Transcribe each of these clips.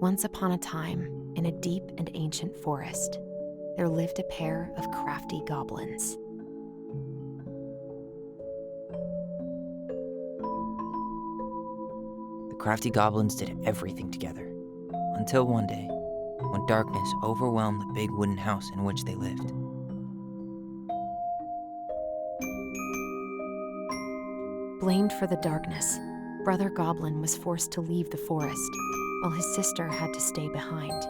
Once upon a time, in a deep and ancient forest, there lived a pair of crafty goblins. The crafty goblins did everything together, until one day, when darkness overwhelmed the big wooden house in which they lived. Blamed for the darkness, Brother Goblin was forced to leave the forest, while his sister had to stay behind.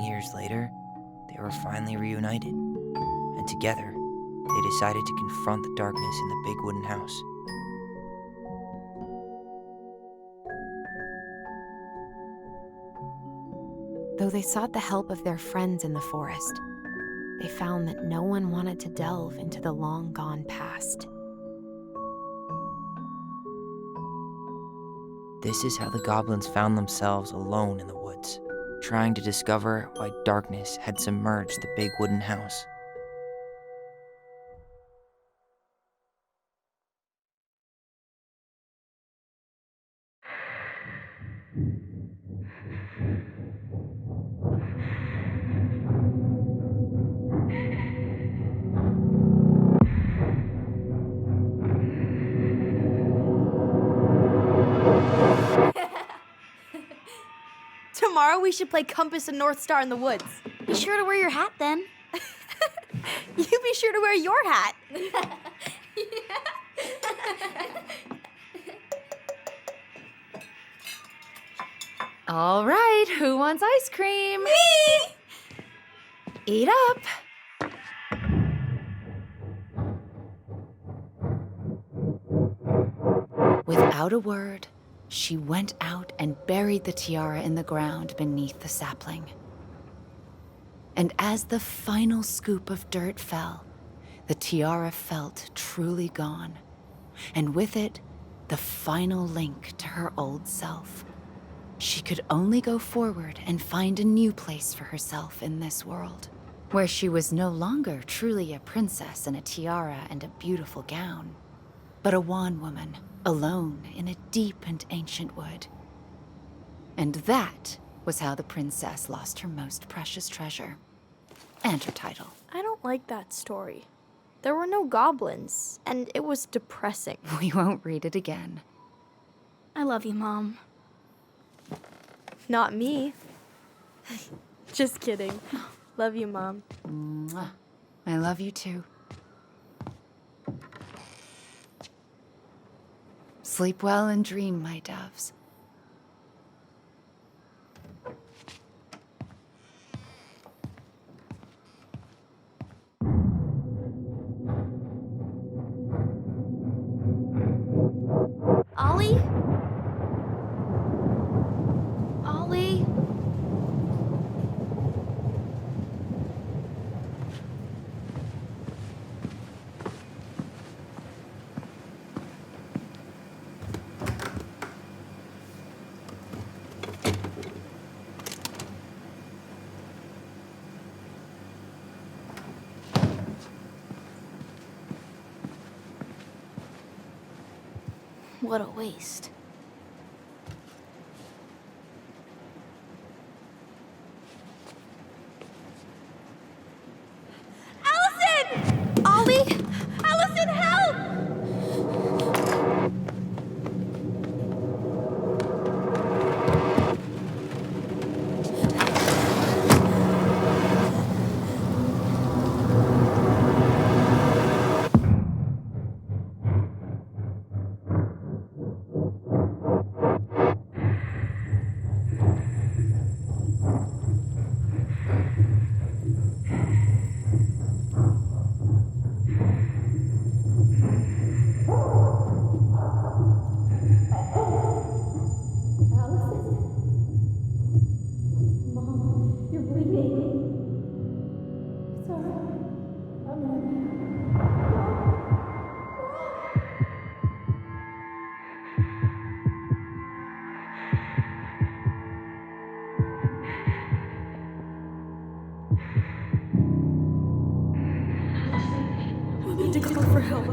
Years later, they were finally reunited, and together, they decided to confront the darkness in the big wooden house. Though they sought the help of their friends in the forest, they found that no one wanted to delve into the long-gone past. This is how the goblins found themselves alone in the woods, trying to discover why darkness had submerged the big wooden house. Tomorrow we should play Compass and North Star in the woods. Be sure to wear your hat then. You be sure to wear your hat. All right, who wants ice cream? Me! Eat up. Without a word, she went out and buried the tiara in the ground beneath the sapling. And as the final scoop of dirt fell, the tiara felt truly gone, and with it, the final link to her old self. She could only go forward and find a new place for herself in this world, where she was no longer truly a princess in a tiara and a beautiful gown, but a wan woman, alone in a deep and ancient wood. And that was how the princess lost her most precious treasure, and her title. I don't like that story. There were no goblins, and it was depressing. We won't read it again. I love you, Mom. Not me. Just kidding. Love you, Mom. Mwah. I love you too. Sleep well and dream, my doves. Ollie? Ollie? What a waste. Allison! Ollie! Allison, help! We need to call for help.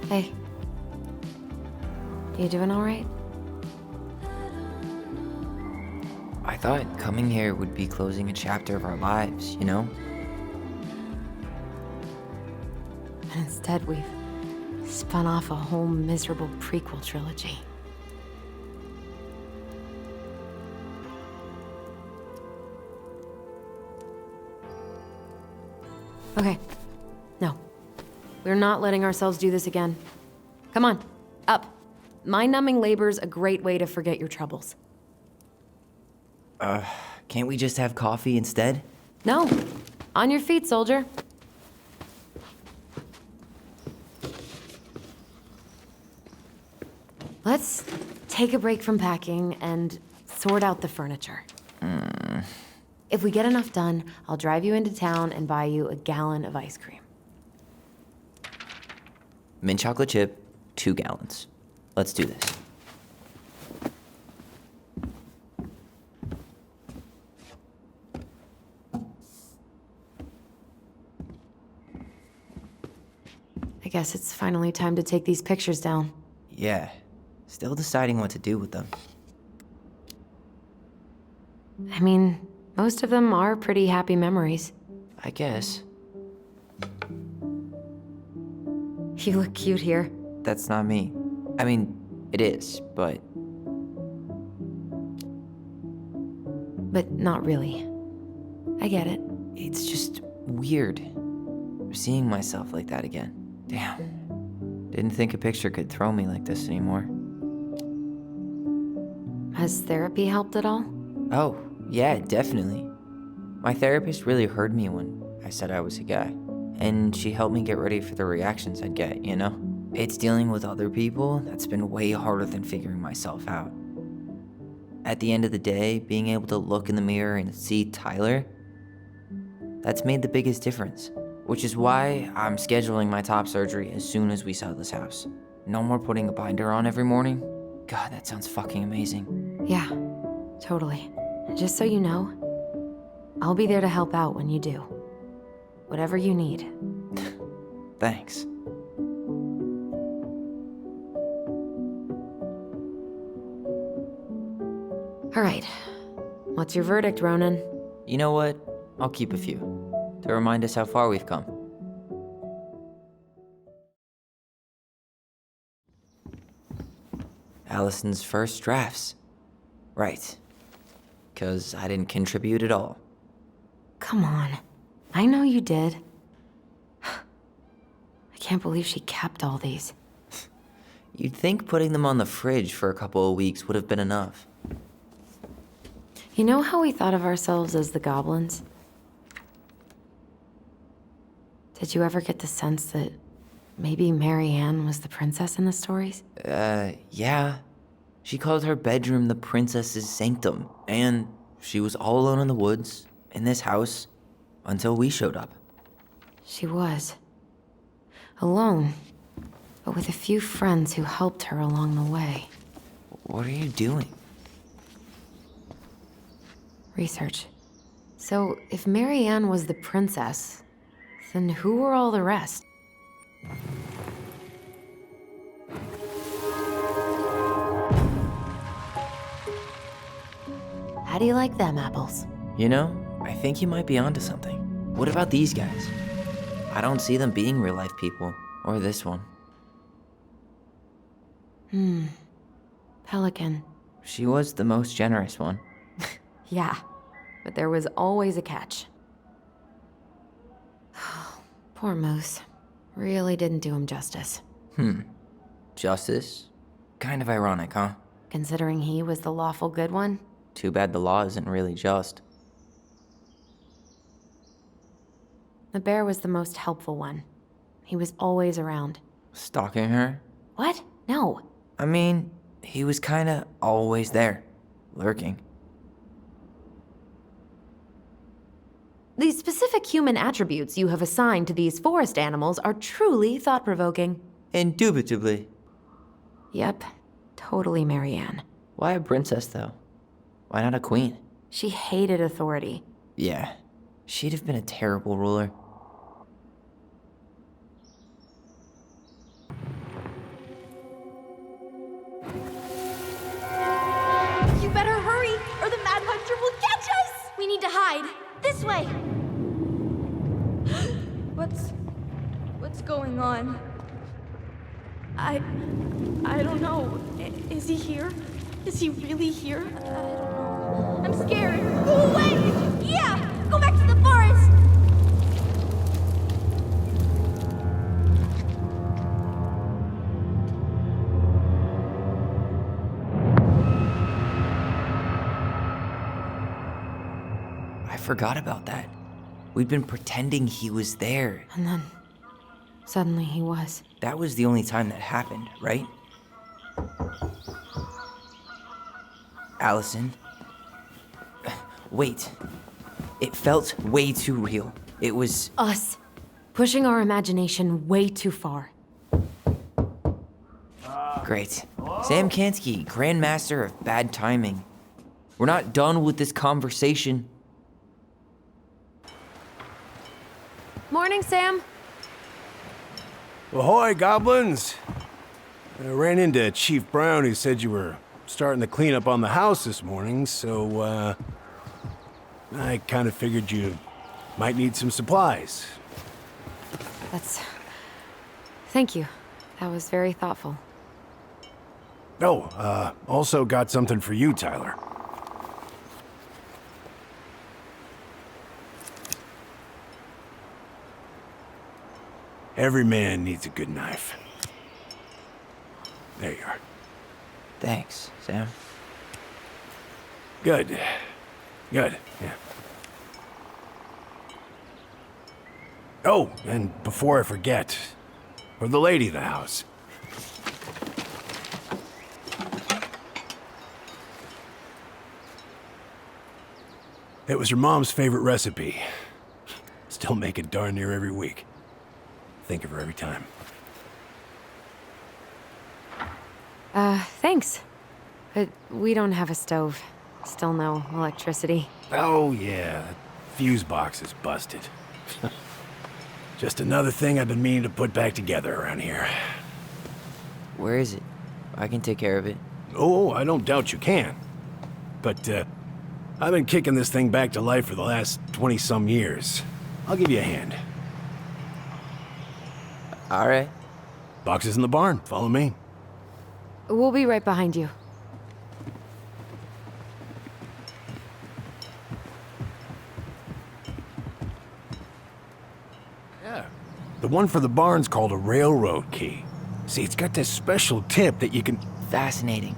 Hey. You doing all right? I thought coming here would be closing a chapter of our lives, you know? And instead, we've spun off a whole miserable prequel trilogy. Okay. No. We're not letting ourselves do this again. Come on, up. Mind-numbing labor's a great way to forget your troubles. Can't we just have coffee instead? No. On your feet, soldier. Let's take a break from packing and sort out the furniture. If we get enough done, I'll drive you into town and buy you a gallon of ice cream. Mint chocolate chip, 2 gallons. Let's do this. I guess it's finally time to take these pictures down. Yeah, still deciding what to do with them. I mean, most of them are pretty happy memories. I guess. You look cute here. That's not me. I mean, it is, but not really. I get it. it's just weird. Seeing myself like that again. Damn. Didn't think a picture could throw me like this anymore. Has therapy helped at all? Oh, yeah, definitely. My therapist really heard me when I said I was a guy. And she helped me get ready for the reactions I'd get, you know? It's dealing with other people that's been way harder than figuring myself out. At the end of the day, being able to look in the mirror and see Tyler, that's made the biggest difference. Which is why I'm scheduling my top surgery as soon as we sell this house. No more putting a binder on every morning. God, that sounds fucking amazing. Yeah, totally. And just so you know, I'll be there to help out when you do. Whatever you need. Thanks. All right. What's your verdict, Ronan? You know what? I'll keep a few, to remind us how far we've come. Allison's first drafts. Right. 'Cause I didn't contribute at all. Come on. I know you did. I can't believe she kept all these. You'd think putting them on the fridge for a couple of weeks would have been enough. You know how we thought of ourselves as the goblins? Did you ever get the sense that maybe Marianne was the princess in the stories? Yeah. She called her bedroom the princess's sanctum, and she was all alone in the woods, in this house, until we showed up. She was. Alone, but with a few friends who helped her along the way. What are you doing? Research. So, if Marianne was the princess, then who were all the rest? How do you like them apples? You know, I think you might be onto something. What about these guys? I don't see them being real-life people, or this one. Pelican. She was the most generous one. Yeah, but there was always a catch. Poor Moose. Really didn't do him justice. Justice? Kind of ironic, huh? Considering he was the lawful good one. Too bad the law isn't really just. The bear was the most helpful one. He was always around. Stalking her? What? No. I mean, he was kinda always there. Lurking. The specific human attributes you have assigned to these forest animals are truly thought-provoking. Indubitably. Yep, totally Marianne. Why a princess, though? Why not a queen? She hated authority. Yeah, she'd have been a terrible ruler. You better hurry, or the Mad Hunter will catch us! We need to hide. This way! What's going on? I don't know. Is he here? Is he really here? I don't know. I'm scared. Go away! Yeah! Go back to the forest! I forgot about that. We'd been pretending he was there. And then, suddenly he was. That was the only time that happened, right? Allison? Wait. It felt way too real. It was... Us. Pushing our imagination way too far. Great. Sam Kansky, Grandmaster of Bad Timing. We're not done with this conversation. Morning, Sam. Ahoy, goblins! I ran into Chief Brown, who said you were starting to clean up on the house this morning, so, I kind of figured you might need some supplies. Thank you. That was very thoughtful. Oh, also got something for you, Tyler. Every man needs a good knife. There you are. Thanks, Sam. Good. Good, yeah. Oh, and before I forget, for the lady of the house. It was her mom's favorite recipe. Still make it darn near every week. Think of her every time. Thanks. But we don't have a stove. Still no electricity. Oh, yeah. That fuse box is busted. Just another thing I've been meaning to put back together around here. Where is it? I can take care of it. Oh, I don't doubt you can. But, I've been kicking this thing back to life for the last 20-some years. I'll give you a hand. All right. Boxes in the barn. Follow me. We'll be right behind you. Yeah. The one for the barn's called a railroad key. See, it's got this special tip that you can... Fascinating.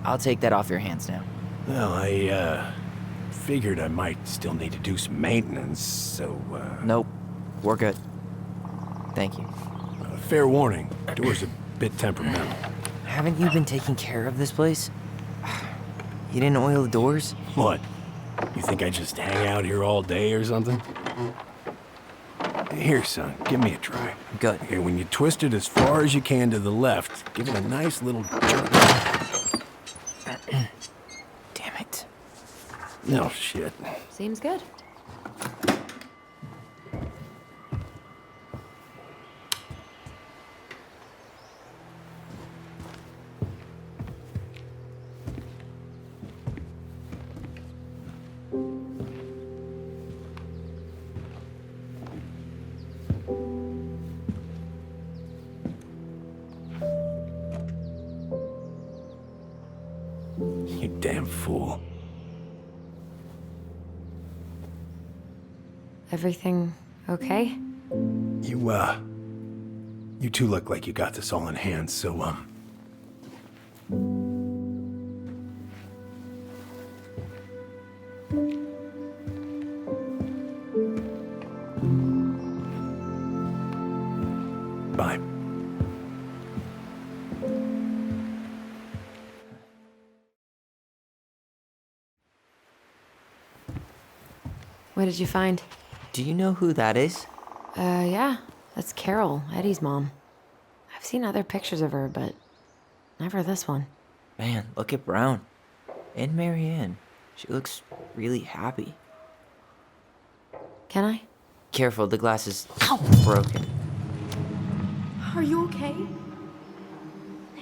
I'll take that off your hands now. Well, I, figured I might still need to do some maintenance, so, Nope. We're good. Thank you. Fair warning. Door's a bit temperamental. Haven't you been taking care of this place? You didn't oil the doors? What? You think I just hang out here all day or something? Here, son, give me a try. Good. Okay, when you twist it as far as you can to the left, give it a nice little jerk. Damn it. No shit. Seems good. You damn fool. Everything okay? You two look like you got this all in hand, so, bye. What did you find? Do you know who that is? Yeah. That's Carol, Eddie's mom. I've seen other pictures of her, but never this one. Man, look at Brown. And Marianne. She looks really happy. Can I? Careful, the glass is broken. Are you okay?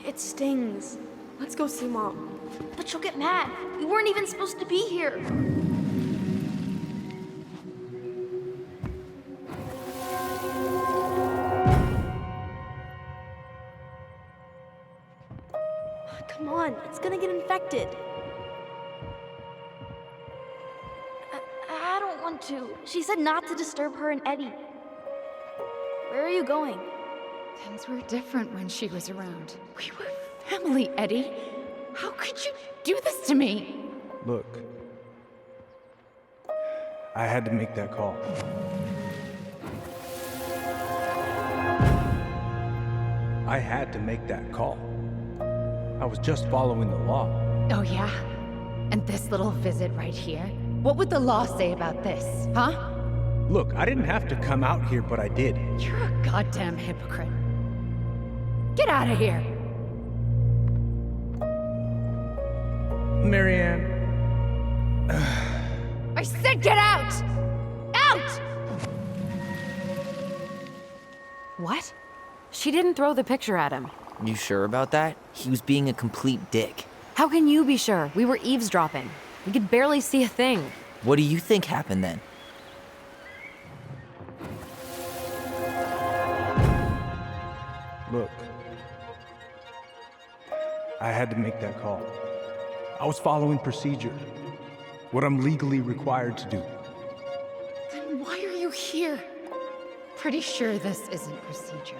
It stings. Let's go see Mom. But she'll get mad. We weren't even supposed to be here. Come on, it's gonna get infected. I don't want to. She said not to disturb her and Eddie. Where are you going? Things were different when she was around. We were family, Eddie. How could you do this to me? Look, I had to make that call. I had to make that call. I was just following the law. Oh, yeah? And this little visit right here? What would the law say about this, huh? Look, I didn't have to come out here, but I did. You're a goddamn hypocrite. Get out of here! Marianne. I said get out! Out! What? She didn't throw the picture at him. You sure about that? He was being a complete dick. How can you be sure? We were eavesdropping. We could barely see a thing. What do you think happened then? Look, I had to make that call. I was following procedure, what I'm legally required to do. Then why are you here? Pretty sure this isn't procedure.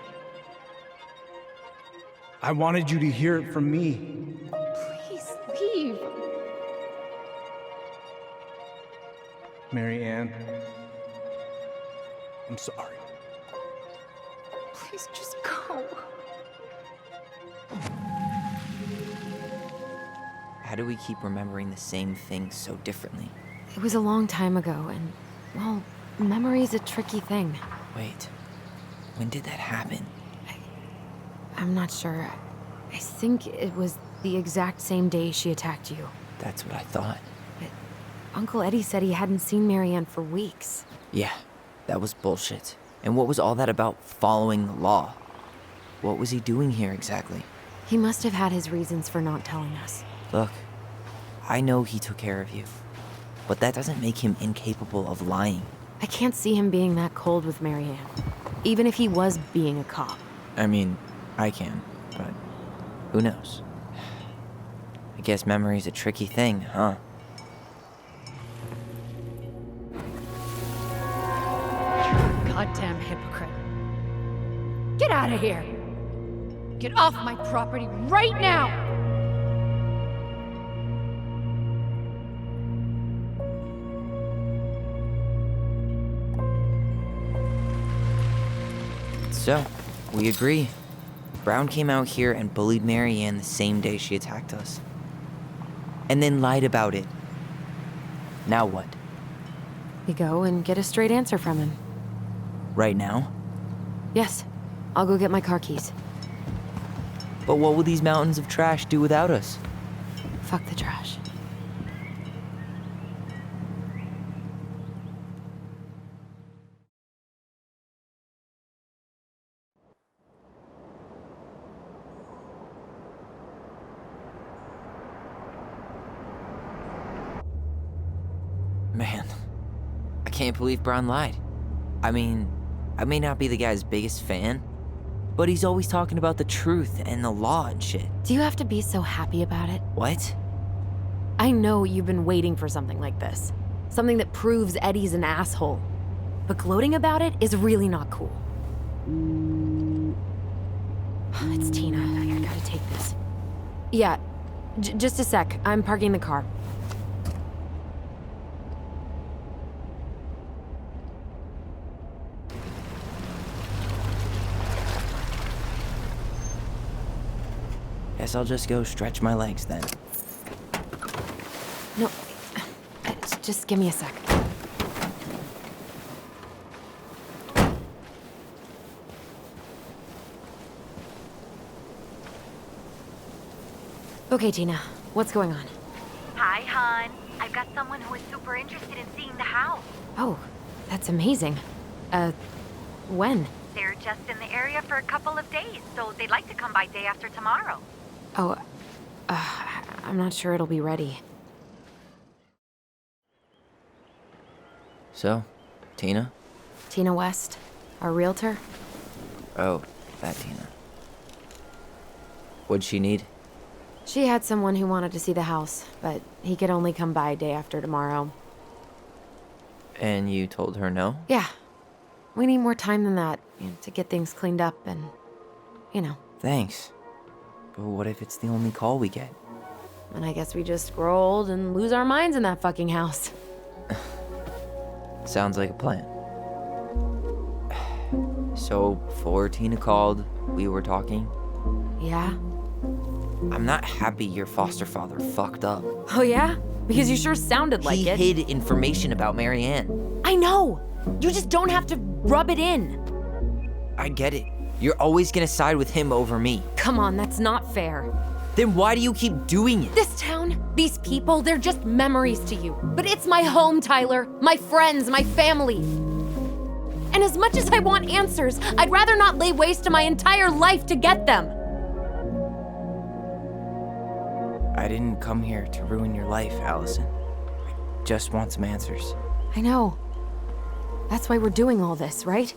I wanted you to hear it from me. Please leave. Marianne, I'm sorry. Please just go. How do we keep remembering the same things so differently? It was a long time ago, and, well, memory's a tricky thing. Wait, when did that happen? I'm not sure. I think it was the exact same day she attacked you. That's what I thought. But Uncle Eddie said he hadn't seen Marianne for weeks. Yeah, that was bullshit. And what was all that about following the law? What was he doing here exactly? He must have had his reasons for not telling us. Look, I know he took care of you, but that doesn't make him incapable of lying. I can't see him being that cold with Marianne, even if he was being a cop. I mean, I can, but who knows? I guess memory's a tricky thing, huh? Goddamn hypocrite. Get out of here! Get off my property right now! So, we agree. Brown came out here and bullied Marianne the same day she attacked us. And then lied about it. Now what? We go and get a straight answer from him. Right now? Yes. I'll go get my car keys. But what will these mountains of trash do without us? Fuck the trash. Man, I can't believe Brown lied. I mean, I may not be the guy's biggest fan, but he's always talking about the truth and the law and shit. Do you have to be so happy about it? What? I know you've been waiting for something like this. Something that proves Eddie's an asshole. But gloating about it is really not cool. It's Tina. I gotta take this. Yeah, just a sec. I'm parking the car. Guess I'll just go stretch my legs then. No, just give me a sec. Okay, Tina, what's going on? Hi, hon. I've got someone who is super interested in seeing the house. Oh, that's amazing. When? They're just in the area for a couple of days, so they'd like to come by day after tomorrow. Oh, I'm not sure it'll be ready. So, Tina? Tina West, our realtor? Oh, that Tina. What'd she need? She had someone who wanted to see the house, but he could only come by day after tomorrow. And you told her no? Yeah. We need more time than that, to get things cleaned up and, Thanks. But what if it's the only call we get? And I guess we just grow old and lose our minds in that fucking house. Sounds like a plan. So, before Tina called, we were talking. Yeah? I'm not happy your foster father fucked up. Oh yeah? Because you sure sounded like it. He hid information about Marianne. I know! You just don't have to rub it in. I get it. You're always gonna side with him over me. Come on, that's not fair. Then why do you keep doing it? This town, these people, they're just memories to you. But it's my home, Tyler. My friends, my family. And as much as I want answers, I'd rather not lay waste to my entire life to get them. I didn't come here to ruin your life, Allison. I just want some answers. I know. That's why we're doing all this, right?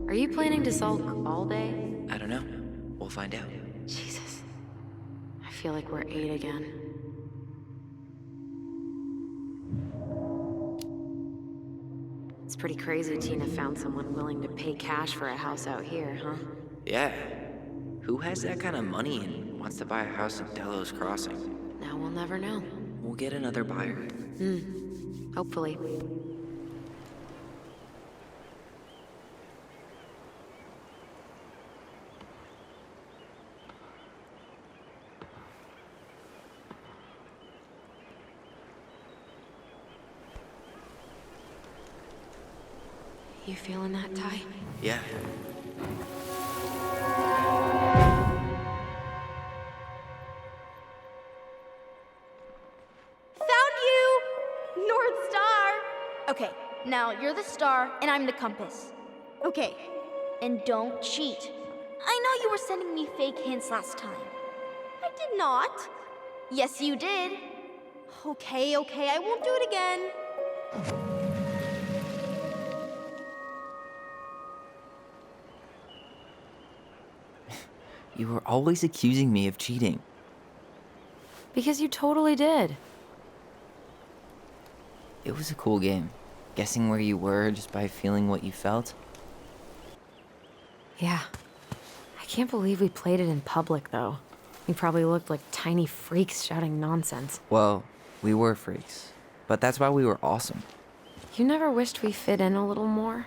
Are you planning to sulk all day? I don't know. We'll find out. Jesus. I feel like we're 8 again. It's pretty crazy Tina found someone willing to pay cash for a house out here, huh? Yeah. Who has that kind of money and wants to buy a house in Delos Crossing? Now we'll never know. We'll get another buyer. Hopefully. You feeling that, Ty? Yeah. Found you! North Star! Okay, now you're the star and I'm the compass. Okay, and don't cheat. I know you were sending me fake hints last time. I did not. Yes, you did. Okay, I won't do it again. You were always accusing me of cheating. Because you totally did. It was a cool game. Guessing where you were just by feeling what you felt. Yeah. I can't believe we played it in public, though. We probably looked like tiny freaks shouting nonsense. Well, we were freaks. But that's why we were awesome. You never wished we fit in a little more?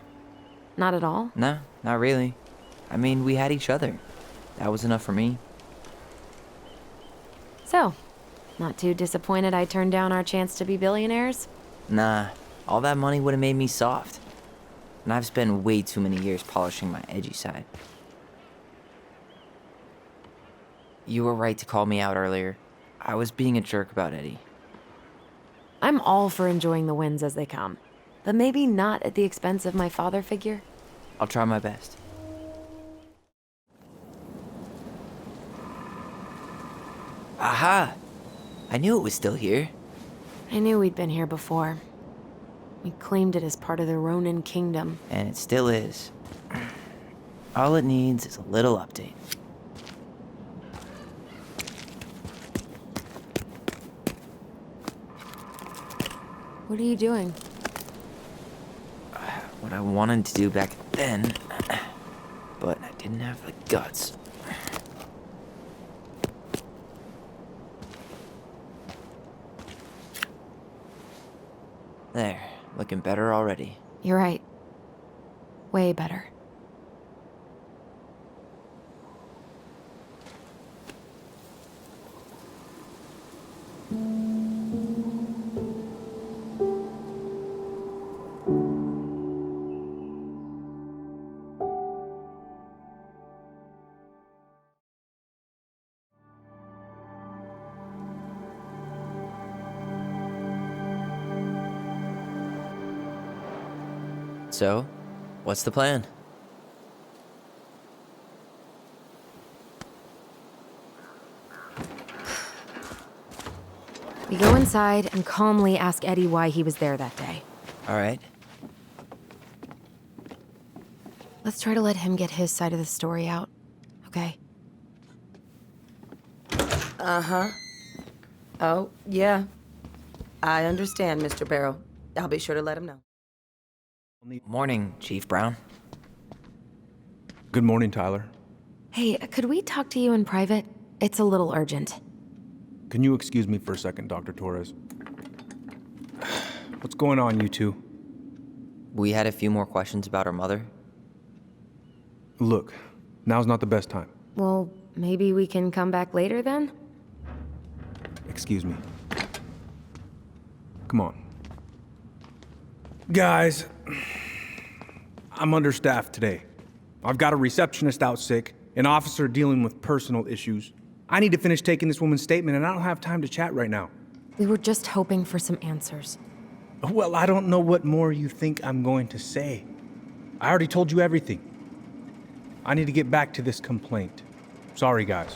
Not at all? No, not really. I mean, we had each other. That was enough for me. So, not too disappointed I turned down our chance to be billionaires? Nah, all that money would have made me soft. And I've spent way too many years polishing my edgy side. You were right to call me out earlier. I was being a jerk about Eddie. I'm all for enjoying the wins as they come, but maybe not at the expense of my father figure. I'll try my best. Aha! I knew it was still here. I knew we'd been here before. We claimed it as part of the Ronin kingdom. And it still is. All it needs is a little update. What are you doing? What I wanted to do back then, but I didn't have the guts. There, looking better already. You're right. Way better. So, what's the plan? We go inside and calmly ask Eddie why he was there that day. All right. Let's try to let him get his side of the story out, okay? Uh-huh. Oh, yeah. I understand, Mr. Barrow. I'll be sure to let him know. Morning, Chief Brown. Good morning, Tyler. Hey, could we talk to you in private? It's a little urgent. Can you excuse me for a second, Dr. Torres? What's going on, you two? We had a few more questions about our mother. Look, now's not the best time. Well, maybe we can come back later then? Excuse me. Come on. Guys, I'm understaffed today. I've got a receptionist out sick, an officer dealing with personal issues. I need to finish taking this woman's statement, and I don't have time to chat right now. We were just hoping for some answers. Well, I don't know what more you think I'm going to say. I already told you everything. I need to get back to this complaint. Sorry, guys.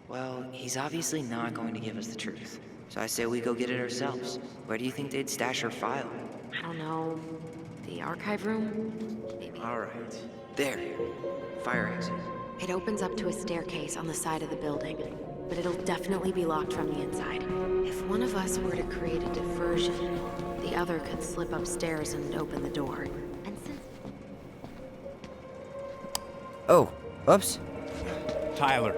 Well, he's obviously not going to give us the truth. So I say we go get it ourselves. Where do you think they'd stash her file? I don't know. The archive room? Maybe. All right. There. Fire exit. It opens up to a staircase on the side of the building, but it'll definitely be locked from the inside. If one of us were to create a diversion, the other could slip upstairs and open the door. And since... Oh, oops. Tyler.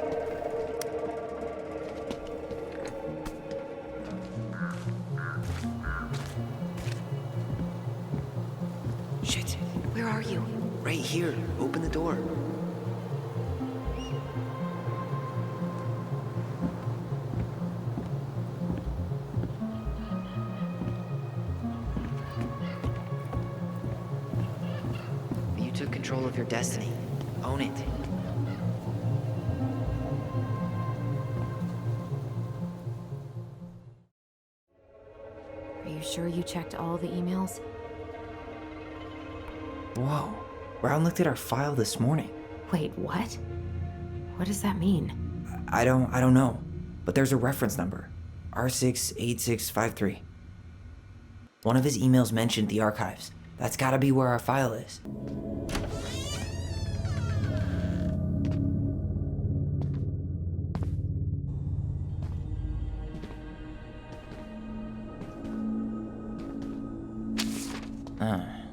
Shit. Where are you? Right here. Open the door. You took control of your destiny. Own it. you sure you checked all the emails? Whoa. Brown looked at our file this morning. Wait, what? What does that mean? I don't know. But there's a reference number. R68653. One of his emails mentioned the archives. That's gotta be where our file is.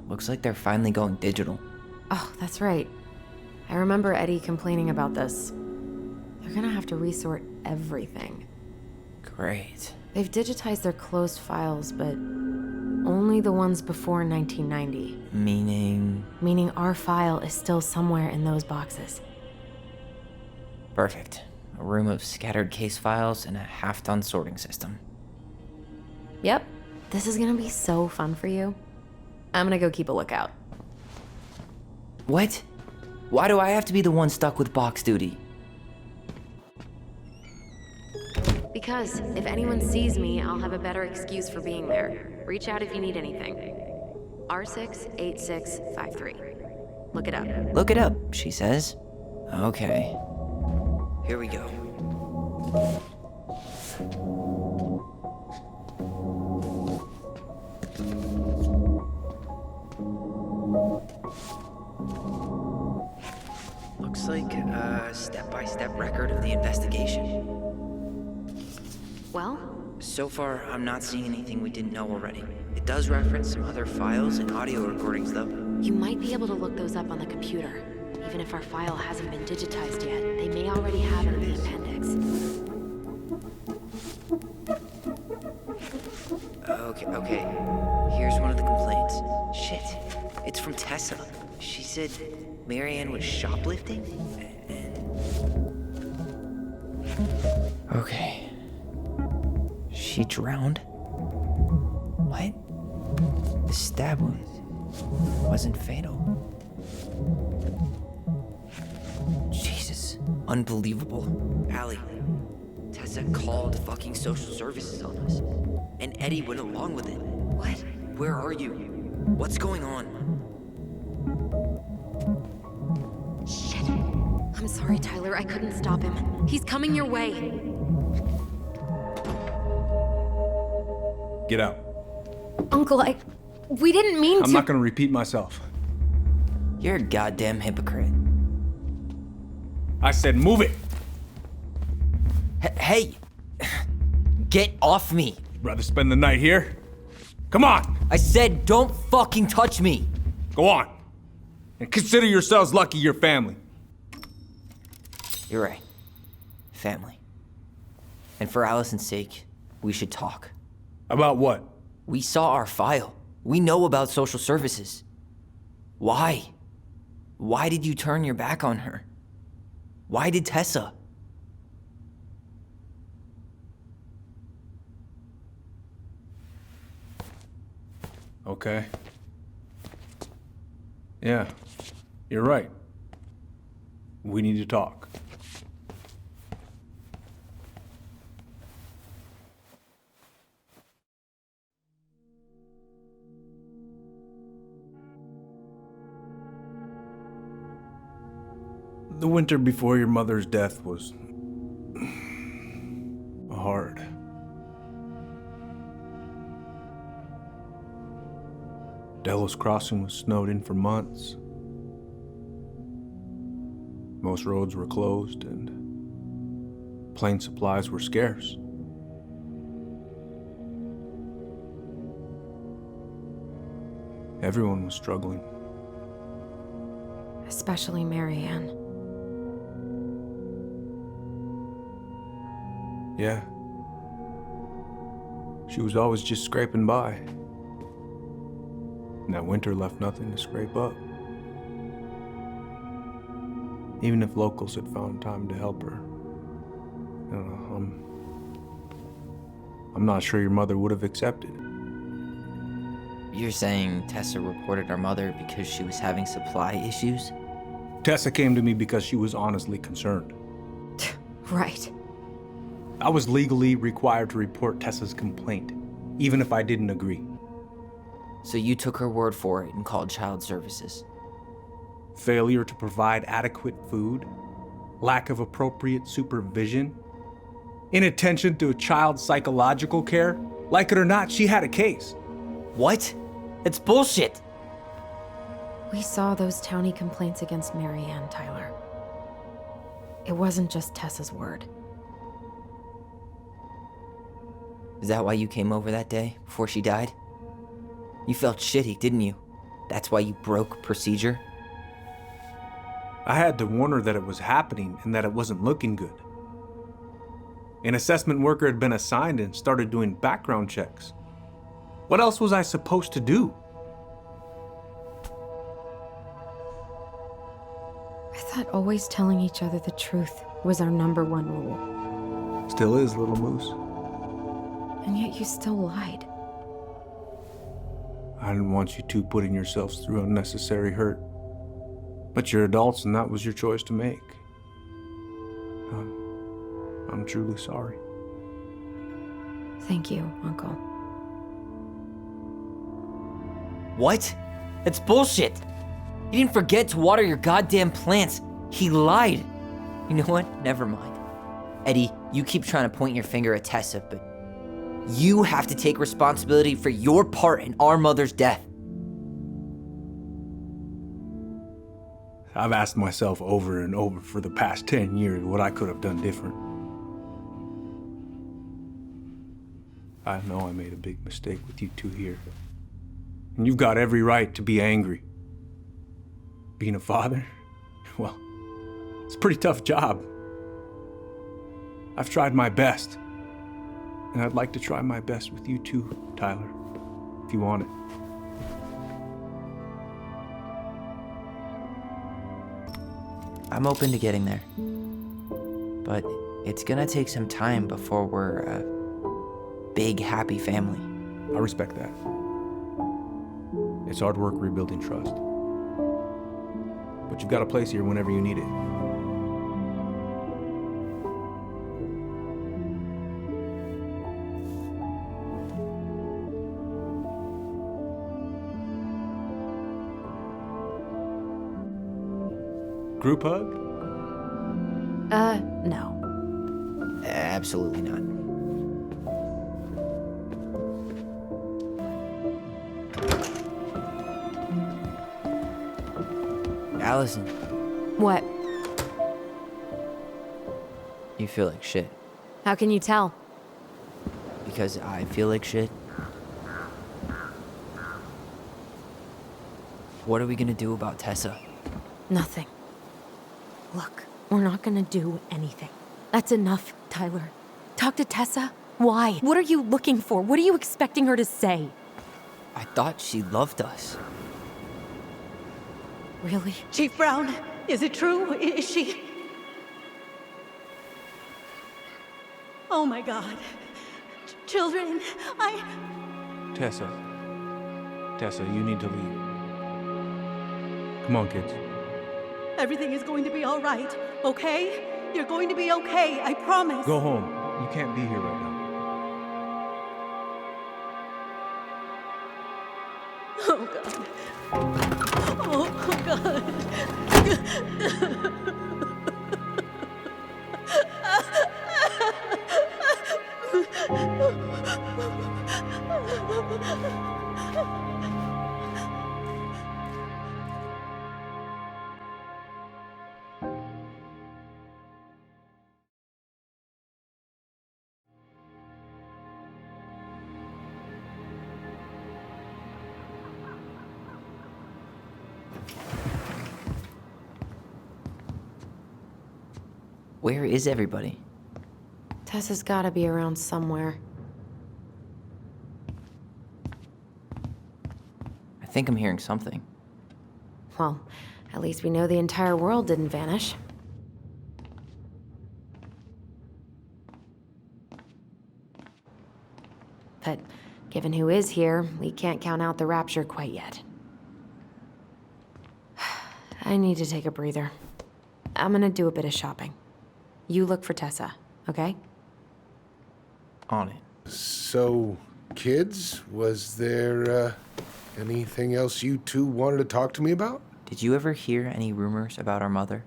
Looks like they're finally going digital. Oh, that's right. I remember Eddie complaining about this. They're gonna have to resort everything. Great. They've digitized their closed files, but only the ones before 1990. Meaning our file is still somewhere in those boxes. Perfect. A room of scattered case files and a half-done sorting system. Yep. This is gonna be so fun for you. I'm gonna go keep a lookout. What? Why do I have to be the one stuck with box duty? Because if anyone sees me, I'll have a better excuse for being there. Reach out if you need anything. R68653. Look it up. Look it up, she says. Okay. Here we go. Looks like a step-by-step record of the investigation. Well? So far, I'm not seeing anything we didn't know already. It does reference some other files and audio recordings, though. You might be able to look those up on the computer. Even if our file hasn't been digitized yet, they may already have it in the appendix. Okay. Here's one of the complaints. Shit. It's from Tessa. She said Marianne was shoplifting? Okay. She drowned? What? The stab wound wasn't fatal. Jesus. Unbelievable. Allie, Tessa called fucking social services on us. And Eddie went along with it. What? Where are you? What's going on? Shit. I'm sorry, Tyler. I couldn't stop him. He's coming your way. Get out. Uncle, we didn't mean to. I'm not gonna repeat myself. You're a goddamn hypocrite. I said move it. Hey! Get off me! Rather spend the night here? Come on! I said don't fucking touch me! Go on. And consider yourselves lucky you're family. You're right. Family. And for Allison's sake, we should talk. About what? We saw our file. We know about social services. Why? Why did you turn your back on her? Why did Tessa? Okay. Yeah, you're right. We need to talk. The winter before your mother's death was hard. Delos Crossing was snowed in for months. Most roads were closed and plane supplies were scarce. Everyone was struggling. Especially Marianne. Yeah. She was always just scraping by. And that winter left nothing to scrape up. Even if locals had found time to help her. You know, I'm not sure your mother would have accepted. You're saying Tessa reported our mother because she was having supply issues? Tessa came to me because she was honestly concerned. Right. I was legally required to report Tessa's complaint. even if I didn't agree. So you took her word for it and called child services. Failure to provide adequate food, lack of appropriate supervision, inattention to a child's psychological care. Like it or not, she had a case. What? It's bullshit! We saw those townie complaints against Marianne, Tyler. It wasn't just Tessa's word. Is that why you came over that day, before she died? You felt shitty, didn't you? That's why you broke procedure? I had to warn her that it was happening and that it wasn't looking good. An assessment worker had been assigned and started doing background checks. What else was I supposed to do? I thought always telling each other the truth was our #1 rule. Still is, little moose. And yet you still lied. I didn't want you two putting yourselves through unnecessary hurt. But you're adults and that was your choice to make. I'm truly sorry. Thank you, Uncle. What? It's bullshit! He didn't forget to water your goddamn plants. He lied. You know what? Never mind. Eddie, you keep trying to point your finger at Tessa, but you have to take responsibility for your part in our mother's death. I've asked myself over and over for the past 10 years what I could have done different. I know I made a big mistake with you two here. And you've got every right to be angry. Being a father, well, it's a pretty tough job. I've tried my best. And I'd like to try my best with you too, Tyler, if you want it. I'm open to getting there. But it's gonna take some time before we're a big, happy family. I respect that. It's hard work rebuilding trust. But you've got a place here whenever you need it. Group hug? No. Absolutely not. Allison, What? you feel like shit. How can you tell? Because I feel like shit. What are we gonna do about Tessa? Nothing. Look, we're not gonna do anything. That's enough, Tyler. Talk to Tessa? Why? What are you looking for? What are you expecting her to say? I thought she loved us. Really? Chief Brown, is it true? Is she... Oh my God. Children, Tessa, you need to leave. Come on, kids. Everything is going to be all right, okay? You're going to be okay, I promise. Go home. You can't be here right now. Oh God. Oh God. Where is everybody? Tessa's gotta be around somewhere. I think I'm hearing something. Well, at least we know the entire world didn't vanish. But given who is here, we can't count out the rapture quite yet. I need to take a breather. I'm gonna do a bit of shopping. You look for Tessa, okay? On it. So, kids, was there anything else you two wanted to talk to me about? Did you ever hear any rumors about our mother?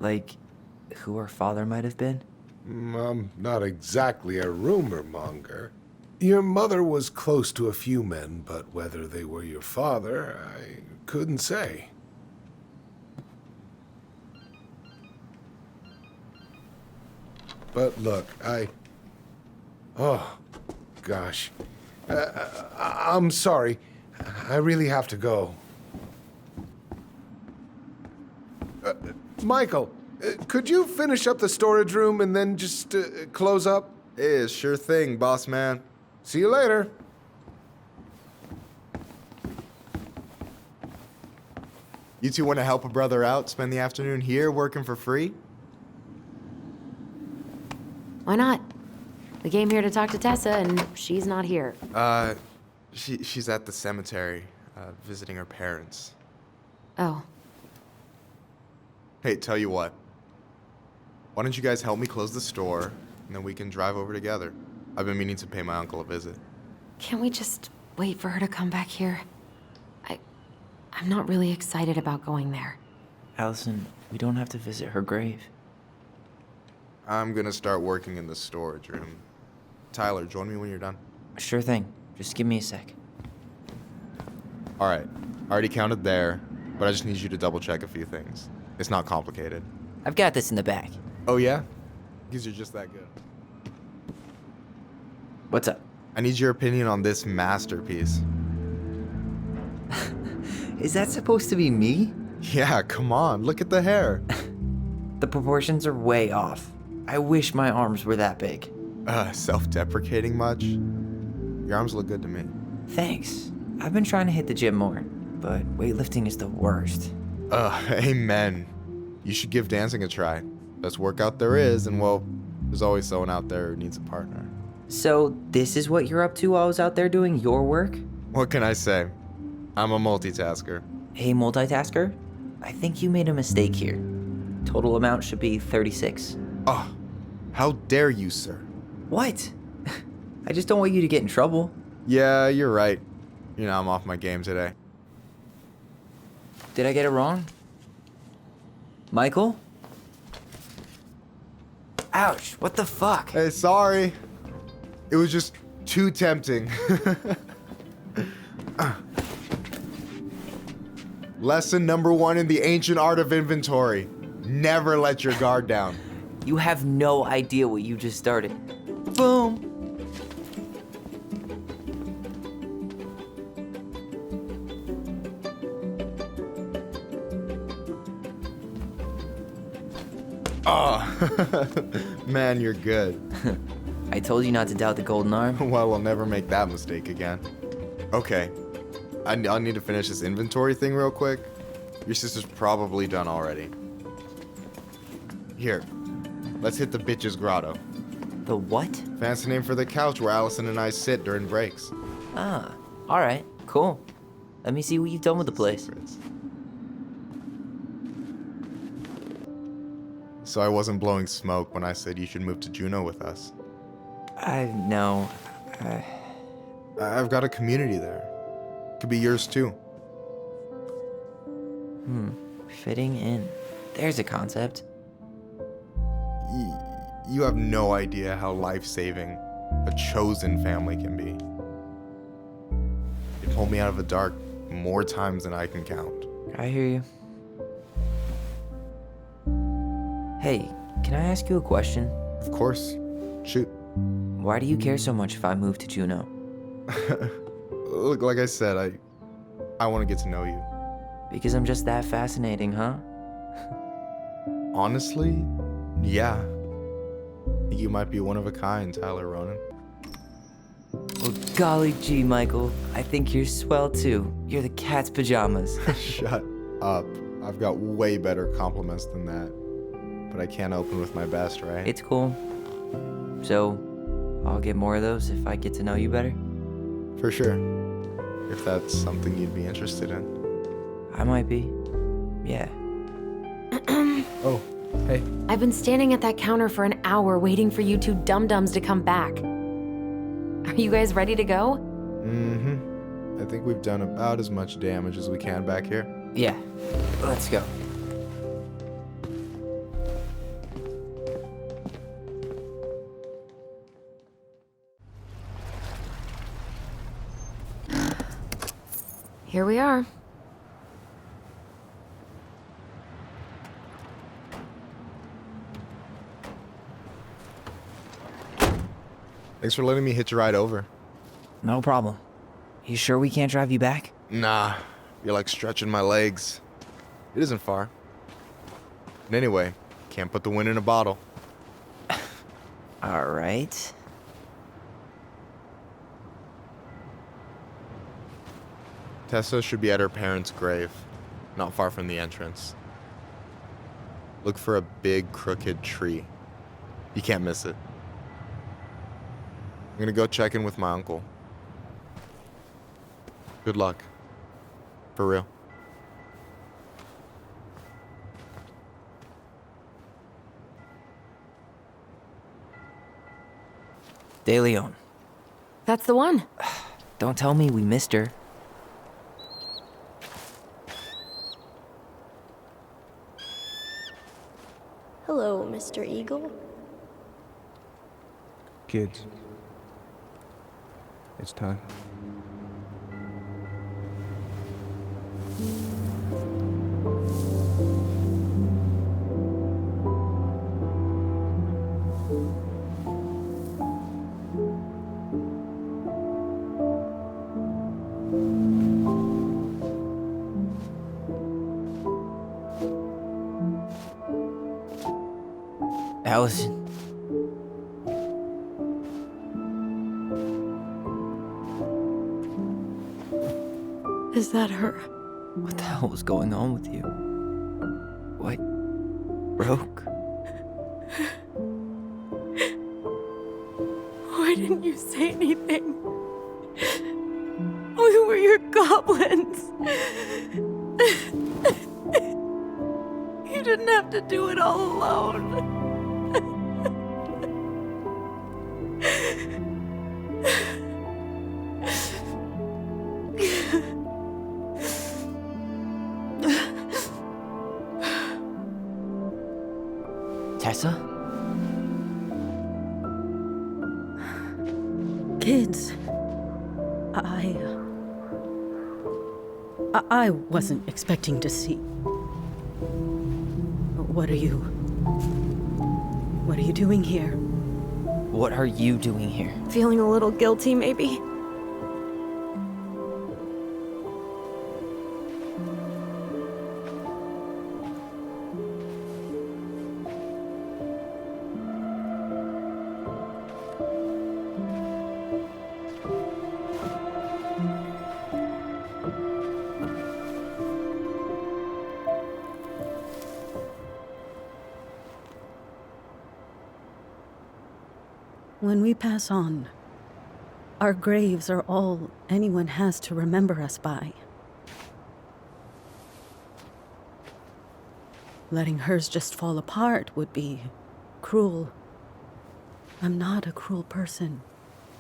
Like, who our father might have been? I'm not exactly a rumor monger. Your mother was close to a few men, but whether they were your father, I couldn't say. But look, oh, gosh. I'm sorry. I really have to go. Michael, could you finish up the storage room and then just close up? Yeah, sure thing, boss man. See you later. You two want to help a brother out, spend the afternoon here working for free? Why not? We came here to talk to Tessa, and she's not here. She's at the cemetery, visiting her parents. Oh. Hey, tell you what. Why don't you guys help me close the store, and then we can drive over together? I've been meaning to pay my uncle a visit. Can't we just wait for her to come back here? I'm not really excited about going there. Allison, we don't have to visit her grave. I'm gonna start working in the storage room. Tyler, join me when you're done. Sure thing. Just give me a sec. Alright, I already counted there, but I just need you to double check a few things. It's not complicated. I've got this in the back. Oh yeah? Because you're just that good. What's up? I need your opinion on this masterpiece. Is that supposed to be me? Yeah, come on, look at the hair. The proportions are way off. I wish my arms were that big. Self-deprecating much? Your arms look good to me. Thanks. I've been trying to hit the gym more, but weightlifting is the worst. Amen. You should give dancing a try. Best workout there is, and well, there's always someone out there who needs a partner. So this is what you're up to while I was out there doing your work? What can I say? I'm a multitasker. Hey, multitasker? I think you made a mistake here. Total amount should be 36. Oh, how dare you, sir? What? I just don't want you to get in trouble. Yeah, you're right. You know, I'm off my game today. Did I get it wrong? Michael? Ouch, what the fuck? Hey, sorry. It was just too tempting. Lesson number 1 in the ancient art of inventory. Never let your guard down. You have no idea what you just started. Boom! Oh, man, you're good. I told you not to doubt the golden arm. Well, I'll never make that mistake again. Okay, I'll need to finish this inventory thing real quick. Your sister's probably done already. Here, let's hit the bitch's grotto. The what? Fancy name for the couch where Allison and I sit during breaks. Ah, alright, cool. Let me see what you've done with the place. Secrets. So I wasn't blowing smoke when I said you should move to Juneau with us. No. I've got a community there. Could be yours too. Fitting in. There's a concept. You have no idea how life-saving a chosen family can be. It pulled me out of the dark more times than I can count. I hear you. Hey, can I ask you a question? Of course. Shoot. Why do you care so much if I move to Juneau? Look, like I said, I want to get to know you. Because I'm just that fascinating, huh? Honestly, yeah. You might be one of a kind, Tyler Ronan. Well, golly gee, Michael. I think you're swell too. You're the cat's pajamas. Shut up. I've got way better compliments than that. But I can't open with my best, right? It's cool. So, I'll get more of those if I get to know you better? For sure. If that's something you'd be interested in. I might be. Yeah. Oh, hey. I've been standing at that counter for an hour waiting for you two dum-dums to come back. Are you guys ready to go? I think we've done about as much damage as we can back here. Yeah, let's go. Here we are. Thanks for letting me hitch a ride over. No problem. You sure we can't drive you back? Nah, you're like stretching my legs. It isn't far. And anyway, can't put the wind in a bottle. All right. Tessa should be at her parents' grave, not far from the entrance. Look for a big crooked tree. You can't miss it. I'm gonna go check in with my uncle. Good luck. For real. De Leon. That's the one. Don't tell me we missed her. Hello, Mr. Eagle. Kids. It's time. Allison. Is that her? What the hell was going on with you? What broke? Why didn't you say anything? We were your goblins. You didn't have to do it all alone. Tessa? Kids, I wasn't expecting to see. What are you doing here? What are you doing here? Feeling a little guilty, maybe? When we pass on, our graves are all anyone has to remember us by. Letting hers just fall apart would be cruel. I'm not a cruel person.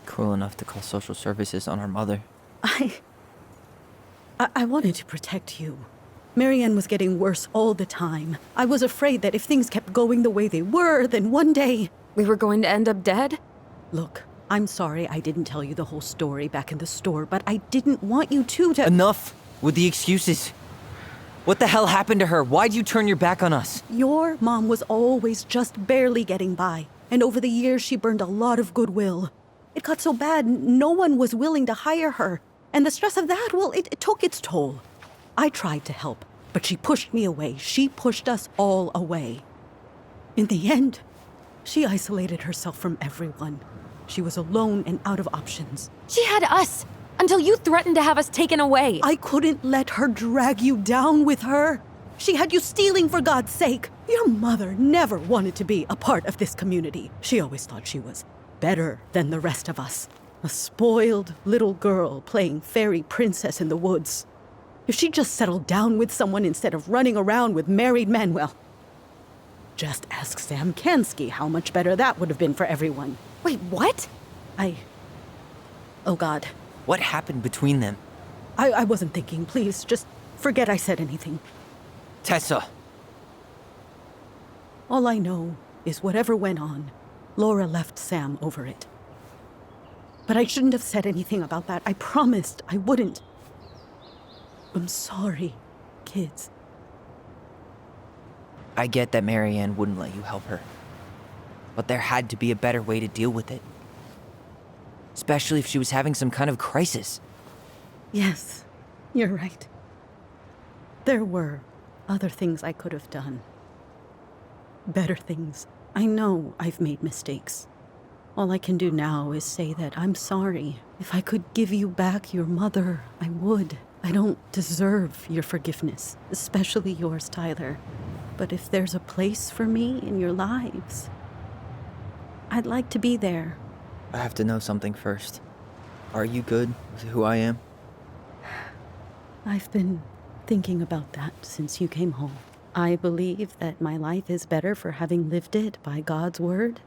Cruel enough to call social services on our mother. I wanted to protect you. Marianne was getting worse all the time. I was afraid that if things kept going the way they were, then one day... We were going to end up dead? Look, I'm sorry I didn't tell you the whole story back in the store, but I didn't want you to... Enough with the excuses. What the hell happened to her? Why'd you turn your back on us? Your mom was always just barely getting by, and over the years she burned a lot of goodwill. It got so bad, no one was willing to hire her. And the stress of that, well, it took its toll. I tried to help, but she pushed me away. She pushed us all away. In the end, she isolated herself from everyone. She was alone and out of options. She had us, until you threatened to have us taken away. I couldn't let her drag you down with her. She had you stealing, for God's sake. Your mother never wanted to be a part of this community. She always thought she was better than the rest of us. A spoiled little girl playing fairy princess in the woods. If she just settled down with someone instead of running around with married men, well, just ask Sam Kansky how much better that would have been for everyone. Wait, what? I Oh, God. What happened between them? I wasn't thinking. Please, just forget I said anything. Tessa! All I know is whatever went on, Laura left Sam over it. But I shouldn't have said anything about that. I promised I wouldn't. I'm sorry, kids. I get that Marianne wouldn't let you help her. But there had to be a better way to deal with it. Especially if she was having some kind of crisis. Yes, you're right. There were other things I could have done. Better things. I know I've made mistakes. All I can do now is say that I'm sorry. If I could give you back your mother, I would. I don't deserve your forgiveness, especially yours, Tyler. But if there's a place for me in your lives, I'd like to be there. I have to know something first. Are you good with who I am? I've been thinking about that since you came home. I believe that my life is better for having lived it by God's word.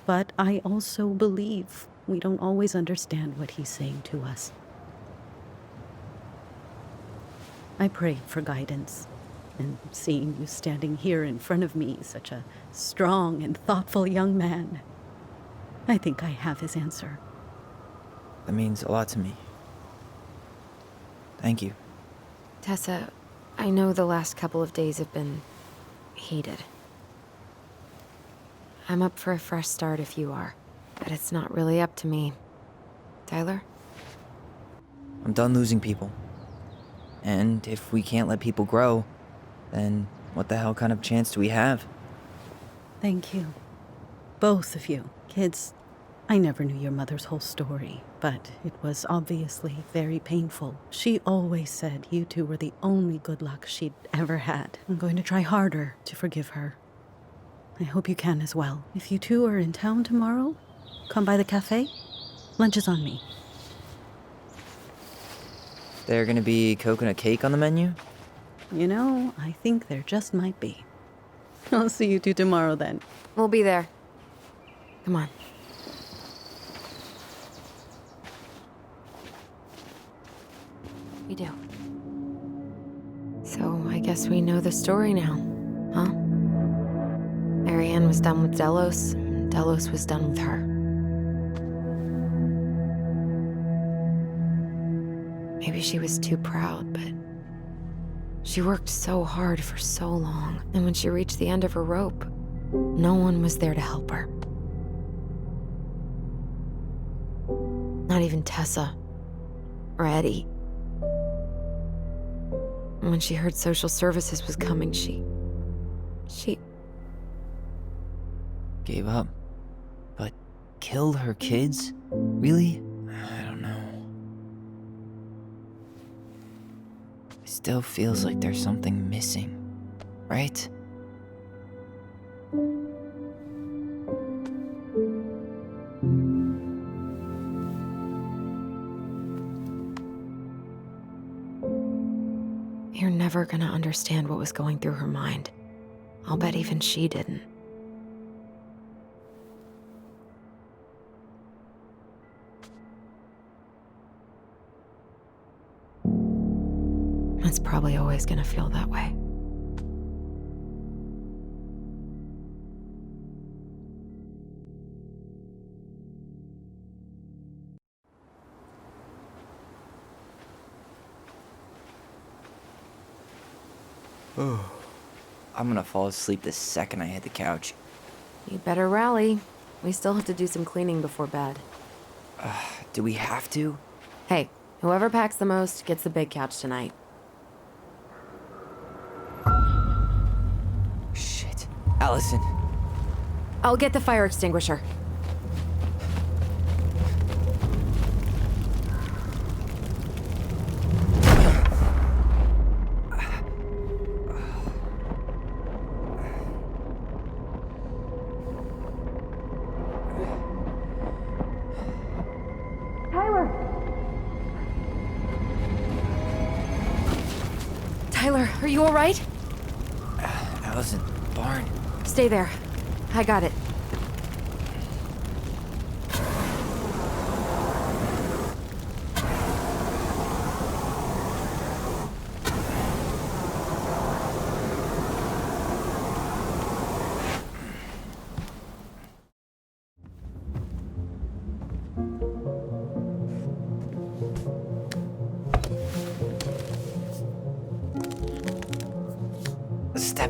But I also believe we don't always understand what he's saying to us. I pray for guidance, and seeing you standing here in front of me, such a strong and thoughtful young man, I think I have his answer. That means a lot to me. Thank you. Tessa, I know the last couple of days have been heated. I'm up for a fresh start if you are, but it's not really up to me. Tyler? I'm done losing people. And if we can't let people grow, then what the hell kind of chance do we have? Thank you. Both of you. Kids, I never knew your mother's whole story, but it was obviously very painful. She always said you two were the only good luck she'd ever had. I'm going to try harder to forgive her. I hope you can as well. If you two are in town tomorrow, come by the cafe. Lunch is on me. There gonna be coconut cake on the menu? You know, I think there just might be. I'll see you two tomorrow then. We'll be there. Come on. We do. So, I guess we know the story now, huh? Marianne was done with Delos, and Delos was done with her. Maybe she was too proud, but she worked so hard for so long, and when she reached the end of her rope, no one was there to help her. Not even Tessa or Eddie. And when she heard social services was coming, she Gave up. But killed her kids? Really? I don't know. It still feels like there's something missing, right? You're never gonna understand what was going through her mind. I'll bet even she didn't. It's probably always gonna feel that way. I'm gonna fall asleep the second I hit the couch. You better rally. We still have to do some cleaning before bed. Do we have to? Hey, whoever packs the most gets the big couch tonight. Shit. Allison. I'll get the fire extinguisher. Tyler, are you all right? Allison, barn. Stay there. I got it.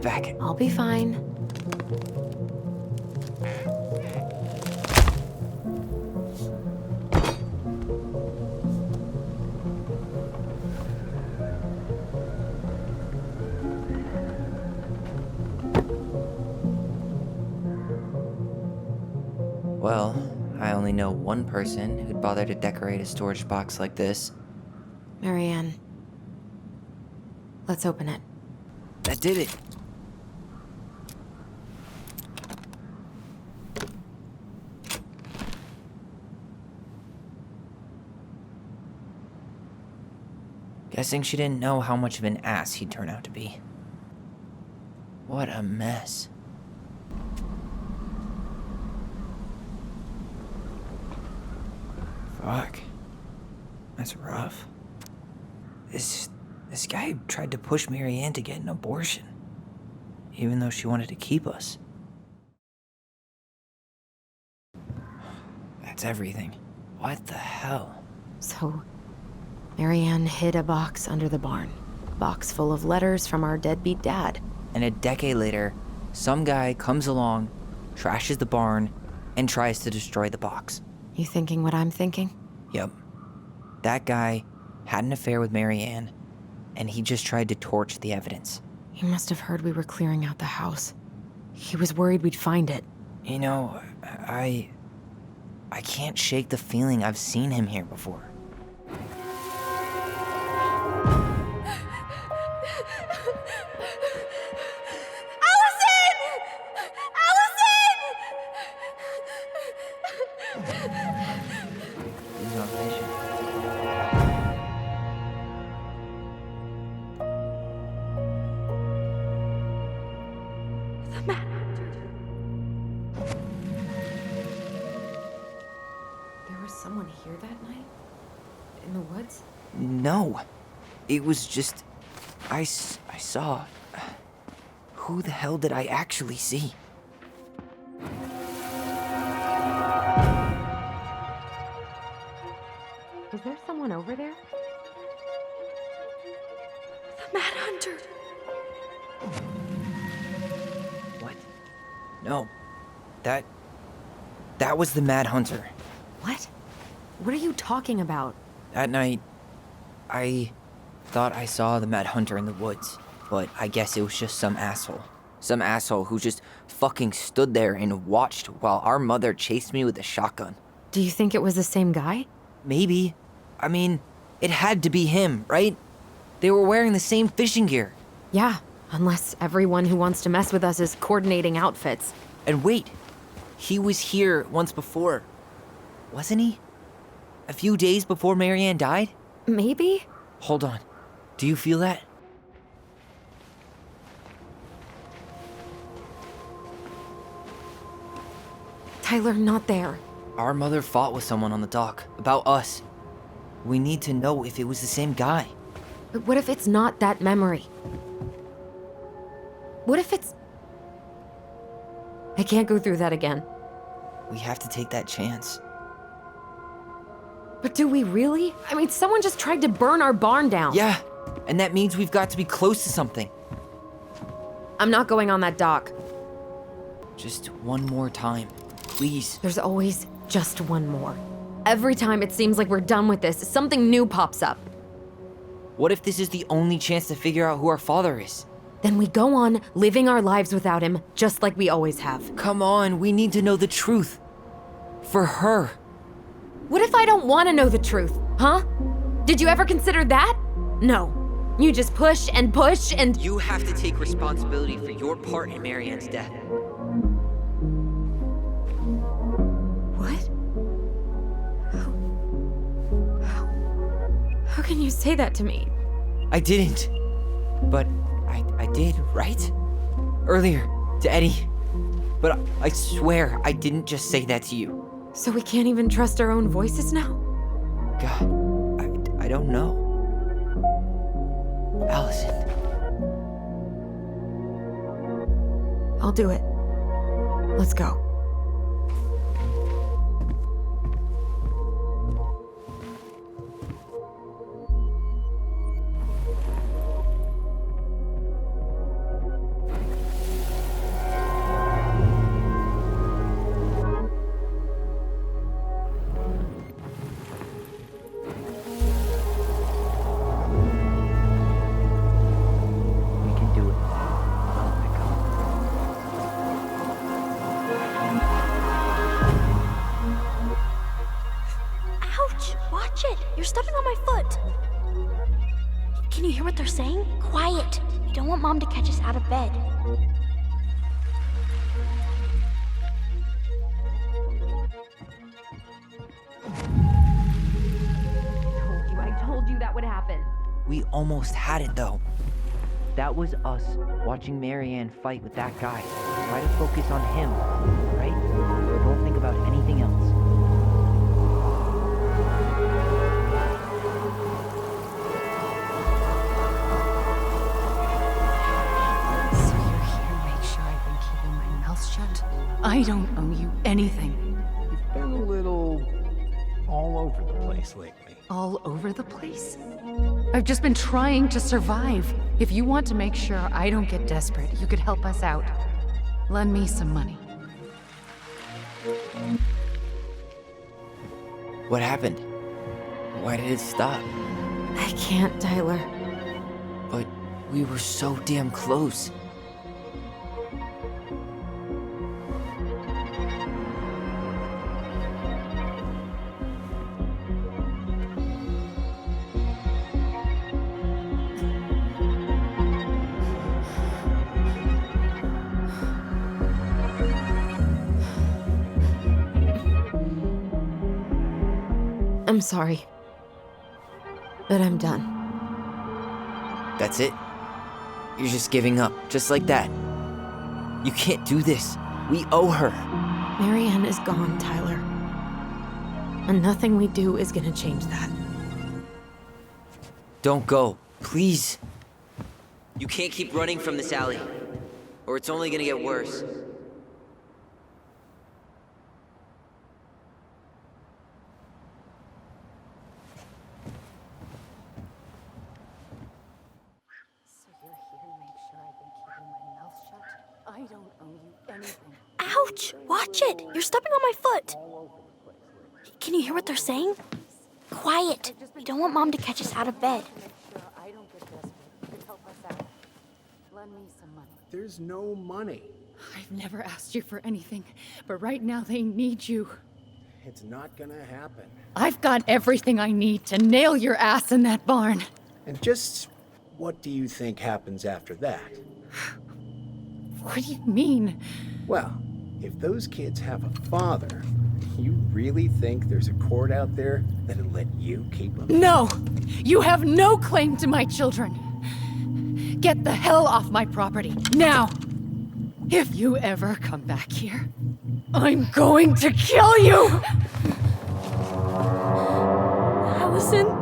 right back. I'll be fine. Well, I only know one person who'd bother to decorate a storage box like this. Marianne. Let's open it. That did it. Guessing she didn't know how much of an ass he'd turn out to be. What a mess. Fuck. That's rough. This guy tried to push Marianne to get an abortion, even though she wanted to keep us. That's everything. What the hell? So, Marianne hid a box under the barn. Box full of letters from our deadbeat dad. And a decade later, some guy comes along, trashes the barn, and tries to destroy the box. You thinking what I'm thinking? Yep. That guy had an affair with Marianne, and he just tried to torch the evidence. He must have heard we were clearing out the house. He was worried we'd find it. You know, I can't shake the feeling I've seen him here before. He's not patient. There was someone here that night? In the woods? No. It was just... I saw... Who the hell did I actually see? Was there someone over there? The Mad Hunter. What? No. That was the Mad Hunter. What? What are you talking about? That night, I thought I saw the Mad Hunter in the woods, but I guess it was just some asshole. Some asshole who just fucking stood there and watched while our mother chased me with a shotgun. Do you think it was the same guy? Maybe. I mean, it had to be him, right? They were wearing the same fishing gear. Yeah, unless everyone who wants to mess with us is coordinating outfits. And wait, he was here once before, wasn't he? A few days before Marianne died? Maybe? Hold on. Do you feel that? Tyler, not there. Our mother fought with someone on the dock about us. We need to know if it was the same guy. But what if it's not that memory? What if it's... I can't go through that again. We have to take that chance. But do we really? I mean, someone just tried to burn our barn down. Yeah, and that means we've got to be close to something. I'm not going on that dock. Just one more time, please. There's always just one more. Every time it seems like we're done with this, something new pops up. What if this is the only chance to figure out who our father is? Then we go on living our lives without him, just like we always have. Come on, we need to know the truth. For her. What if I don't want to know the truth, huh? Did you ever consider that? No. You just push and push and... You have to take responsibility for your part in Marianne's death. What? How can you say that to me? I didn't. But I did, right? Earlier, to Eddie. But I swear I didn't just say that to you. So we can't even trust our own voices now? God, I don't know. Allison. I'll do it. Let's go. Ouch! Watch it! You're stepping on my foot! Can you hear what they're saying? Quiet! We don't want Mom to catch us out of bed. I told you that would happen. We almost had it though. That was us watching Marianne fight with that guy. Try to focus on him, right? Don't think about anything else. So you're here to make sure I've been keeping my mouth shut? I don't owe you anything. You've been a little all over the place lately. All over the place? I've just been trying to survive. If you want to make sure I don't get desperate, you could help us out. Lend me some money. What happened? Why did it stop? I can't, Tyler. But we were so damn close. I'm sorry. But I'm done. That's it? You're just giving up, just like that. You can't do this. We owe her. Marianne is gone, Tyler. And nothing we do is gonna change that. Don't go, please. You can't keep running from this alley, or it's only gonna get worse. I don't owe you anything. Ouch! Watch it! You're stepping on my foot! Can you hear what they're saying? Quiet! We don't want Mom to catch us out of bed. I don't get desperate. You could help us out. Lend me some money. There's no money. I've never asked you for anything, but right now they need you. It's not gonna happen. I've got everything I need to nail your ass in that barn. And just what do you think happens after that? What do you mean? Well, if those kids have a father, you really think there's a court out there that'll let you keep them? No! You have no claim to my children! Get the hell off my property, now! If you ever come back here, I'm going to kill you! Allison?